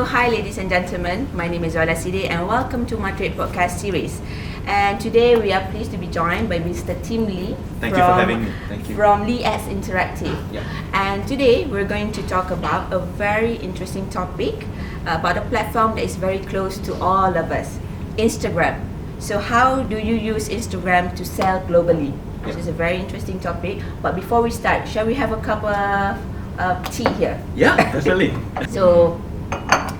hi ladies and gentlemen, my name is Wala Sidi and welcome to my Trade Podcast series. And today we are pleased to be joined by Mr. Tim Lee. Thank you for having me. Thank you. From Lee S Interactive. Yeah. And today we're going to talk about a very interesting topic about a platform that is very close to all of us, Instagram. So how do you use Instagram to sell globally? Which is a very interesting topic. But before we start, shall we have a cup of tea here? Yeah, definitely. So,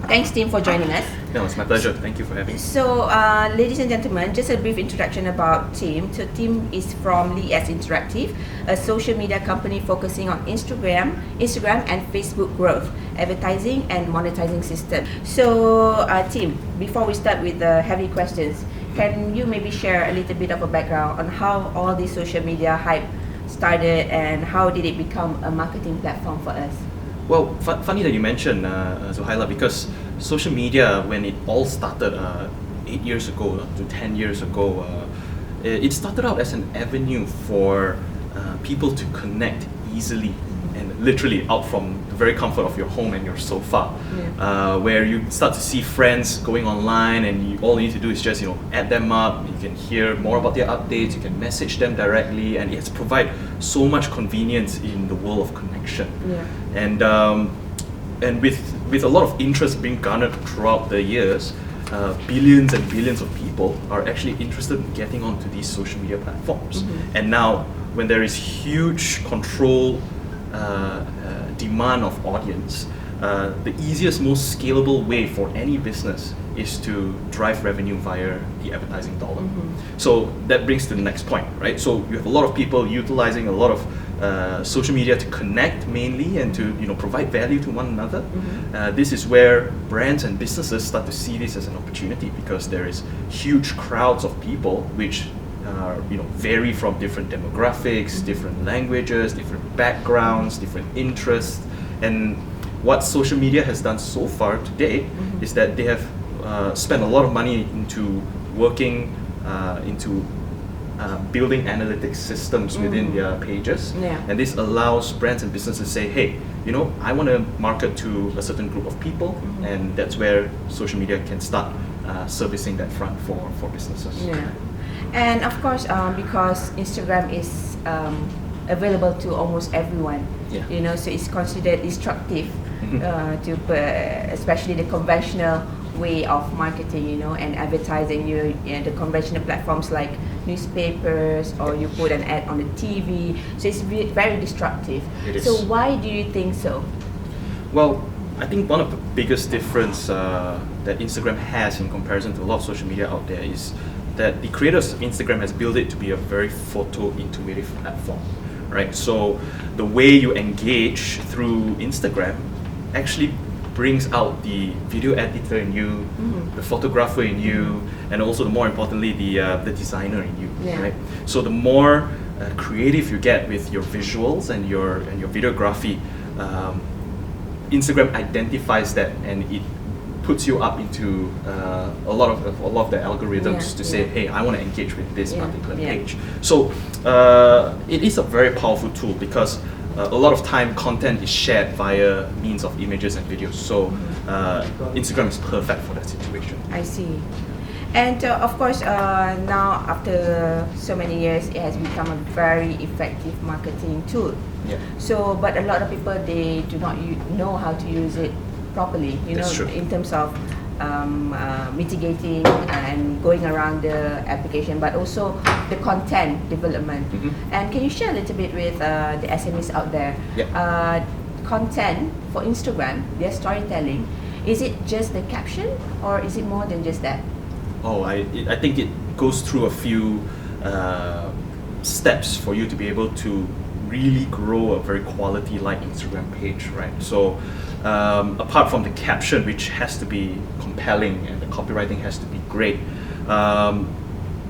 thanks Tim for joining us. No, it's my pleasure. Thank you for having me. So, ladies and gentlemen, just a brief introduction about Tim. So, Tim is from Lee S Interactive, a social media company focusing on Instagram and Facebook growth, advertising and monetizing system. So, Tim, before we start with the heavy questions, can you maybe share a little bit of a background on how all this social media hype started and how did it become a marketing platform for us? Well, funny that you mentioned Zuhaila, because social media, when it all started 8 years ago to 10 years ago, it started out as an avenue for people to connect easily and literally out from the very comfort of your home and your sofa, where you start to see friends going online and all you need to do is just add them up. You can hear more about their updates, you can message them directly, and it's provide so much convenience in the world of connection. And with a lot of interest being garnered throughout the years, billions and billions of people are actually interested in getting onto these social media platforms. And now when there is huge control demand of audience, the easiest, most scalable way for any business is to drive revenue via the advertising dollar. So that brings to the next point, right? So you have a lot of people utilizing a lot of social media to connect mainly and to provide value to one another. This is where brands and businesses start to see this as an opportunity, because there is huge crowds of people which vary from different demographics, different languages, different backgrounds, different interests. And what social media has done so far today is that they have spent a lot of money into working into building analytics systems within their pages. And this allows brands and businesses to say, hey, I want to market to a certain group of people, and that's where social media can start servicing that front for businesses. And of course, because Instagram is available to almost everyone, so it's considered destructive to especially the conventional way of marketing, and advertising. The conventional platforms like newspapers, or you put an ad on the TV. So it's very destructive. So why do you think so? Well, I think one of the biggest difference that Instagram has in comparison to a lot of social media out there is that the creators of Instagram has built it to be a very photo-intuitive platform, right? So the way you engage through Instagram actually brings out the video editor in you, the photographer in you, and also, the more importantly, the designer in you, right? So the more creative you get with your visuals and your videography, Instagram identifies that and it puts you up into a lot of the algorithms to say, hey, I want to engage with this particular page. So it is a very powerful tool, because a lot of time content is shared via means of images and videos. So Instagram is perfect for that situation. I see. And of course, now after so many years, it has become a very effective marketing tool. So, but a lot of people, they do not know how to use it properly, in terms of mitigating and going around the application, but also the content development. And can you share a little bit with the SMEs out there? Content for Instagram, their storytelling, is it just the caption or is it more than just that? I think it goes through a few steps for you to be able to really grow a very quality-like Instagram page, right? So apart from the caption, which has to be compelling and the copywriting has to be great,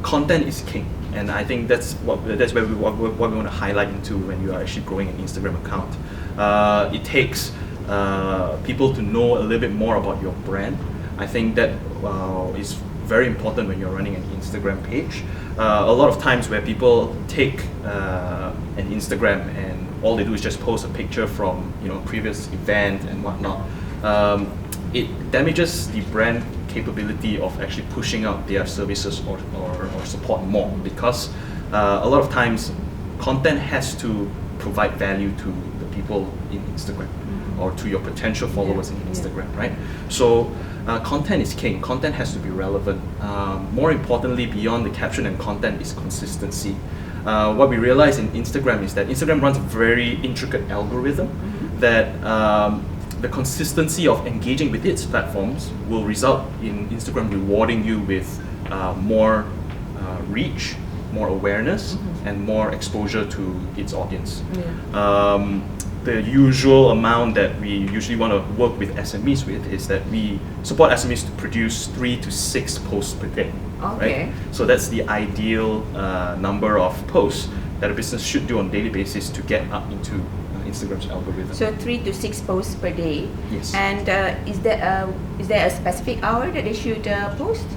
content is king, and I think that's what we want to highlight into when you are actually growing an Instagram account. It takes people to know a little bit more about your brand. I think that is very important when you're running an Instagram page. A lot of times where people take an Instagram and all they do is just post a picture from previous event and whatnot. it damages the brand capability of actually pushing out their services or support more, because a lot of times content has to provide value to the people in Instagram or to your potential followers in Instagram, right? So content is king. Content has to be relevant. More importantly, beyond the caption and content is consistency. What we realize in Instagram is that Instagram runs a very intricate algorithm that the consistency of engaging with its platforms will result in Instagram rewarding you with more reach, more awareness, and more exposure to its audience. The usual amount that we usually want to work with SMEs with is that we support SMEs to produce 3 to 6 posts per day. Right? So that's the ideal number of posts that a business should do on a daily basis to get up into Instagram's algorithm. So 3 to 6 posts per day. Yes. And is there a specific hour that they should post?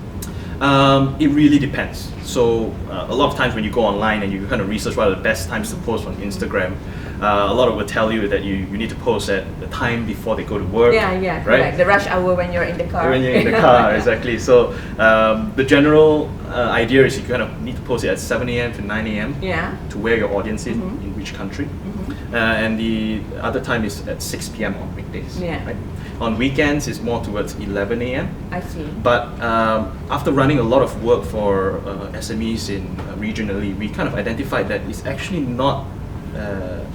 It really depends. So a lot of times when you go online and you kind of research what are the best times to post on Instagram, a lot of it will tell you that you need to post at the time before they go to work. Right? Right? The rush hour when you're in the car. When you're in the car, exactly. So the general idea is you kind of need to post it at 7 a.m. to 9 a.m. To where your audience is in which country. And the other time is at 6 p.m. on weekdays. Right? On weekends, it's more towards 11 a.m. I see. But after running a lot of work for SMEs in regionally, we kind of identified that it's actually not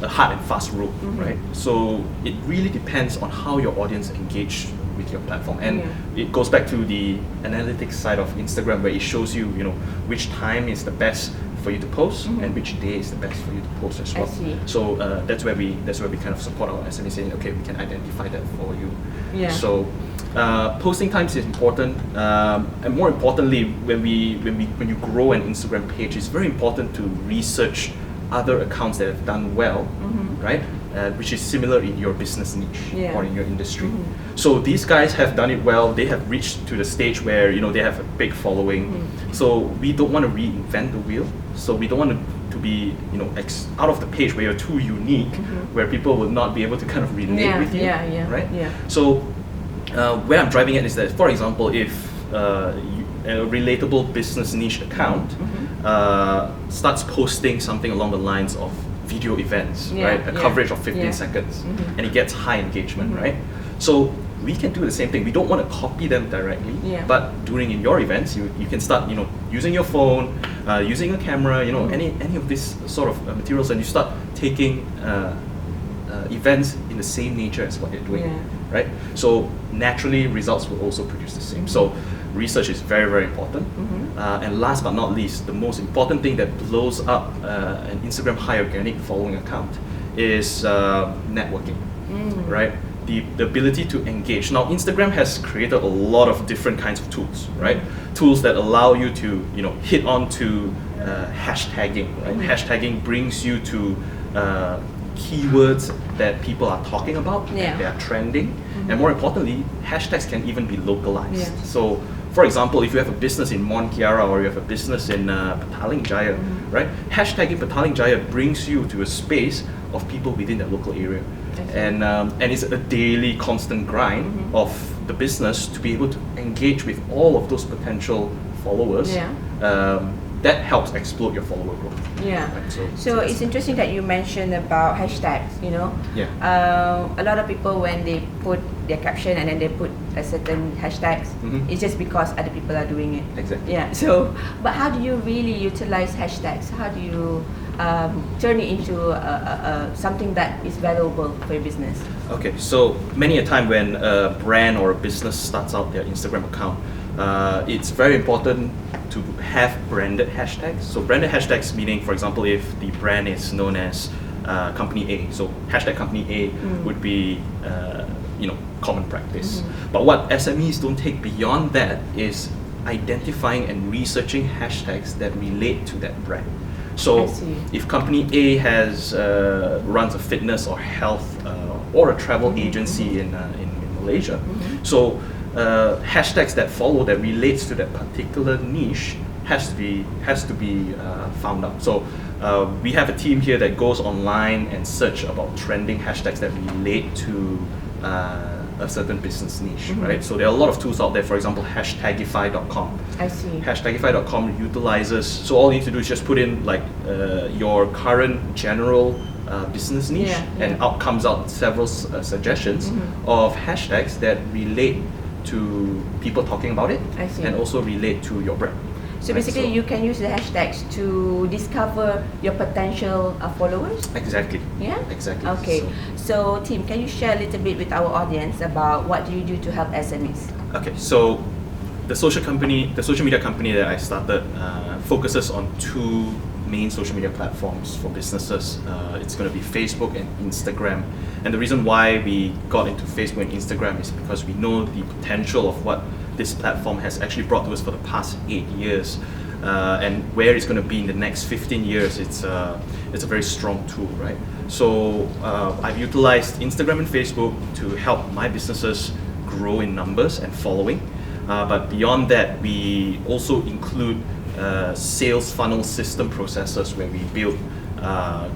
a hard and fast rule, right? So it really depends on how your audience engage with your platform, and it goes back to the analytics side of Instagram, where it shows you, which time is the best for you to post and which day is the best for you to post as well. I see. So that's where we kind of support our SMEs, saying, okay, we can identify that for you. So posting times is important, and more importantly, when you grow an Instagram page, it's very important to research other accounts that have done well, right? Which is similar in your business niche or in your industry. So these guys have done it well. They have reached to the stage where they have a big following. So we don't want to reinvent the wheel. So we don't want to be out of the page where you're too unique, where people will not be able to kind of relate with you, right? So where I'm driving at is that, for example, if a relatable business niche account starts posting something along the lines of video events, right? A coverage of 15 seconds, and it gets high engagement, right? So we can do the same thing. We don't want to copy them directly, but during in your events, you can start, using your phone, using a camera, any of this sort of materials, and you start taking events in the same nature as what they're doing, right? So naturally, results will also produce the same. So research is very, very important. And last but not least, the most important thing that blows up an Instagram high organic following account is networking, right? The ability to engage. Now, Instagram has created a lot of different kinds of tools, right? Tools that allow you to, hit onto hashtagging, right? Hashtagging brings you to keywords that people are talking about, and they are trending. And more importantly, hashtags can even be localized. So, for example, if you have a business in Mon Kiara or you have a business in Petaling Jaya, right? Hashtagging Petaling Jaya brings you to a space of people within that local area. And it's a daily constant grind of the business to be able to engage with all of those potential followers. That helps explode your follower growth. Right? So it's interesting that you mentioned about hashtags. A lot of people, when they put their caption and then they put a certain hashtags, it's just because other people are doing it. Exactly. So, but how do you really utilize hashtags? How do you turn it into something that is valuable for your business? Okay, so many a time when a brand or a business starts out their Instagram account, it's very important to have branded hashtags. So branded hashtags meaning, for example, if the brand is known as company A, so hashtag company A would be common practice. But what SMEs don't take beyond that is identifying and researching hashtags that relate to that brand. So if company A has runs a fitness or health or a travel agency in Malaysia, so hashtags that follow that relates to that particular niche has to be found out. So we have a team here that goes online and search about trending hashtags that relate to a certain business niche, Mhm. right? So there are a lot of tools out there. For example, hashtagify.com. I see. Hashtagify.com utilizes, so all you need to do is just put in like your current general business niche, Yeah, and yeah. out comes out several suggestions Mhm. of hashtags that relate to people talking about it, I see. and also relate to your brand. So right? basically, you can use the hashtags to discover your potential followers. Exactly. Yeah. Exactly. Okay. So, Tim, can you share a little bit with our audience about what do you do to help SMEs? Okay, so the social media company that I started focuses on two main social media platforms for businesses. It's going to be Facebook and Instagram. And the reason why we got into Facebook and Instagram is because we know the potential of what this platform has actually brought to us for the past 8 years. And where it's going to be in the next 15 years, it's a very strong tool, right? So I've utilized Instagram and Facebook to help my businesses grow in numbers and following. But beyond that, we also include sales funnel system processes where we build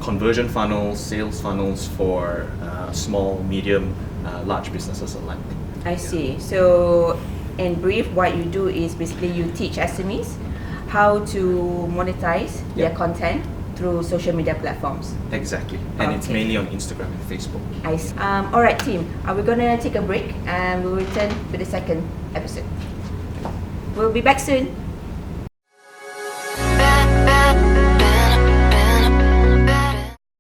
conversion funnels, sales funnels for small, medium, large businesses alike. I see. So, in brief, what you do is basically you teach SMEs how to monetize their Yeah. content through social media platforms. Exactly, and it's Okay. mainly on Instagram and Facebook. I see. All right, team. We're gonna take a break and we'll return with the second episode. We'll be back soon.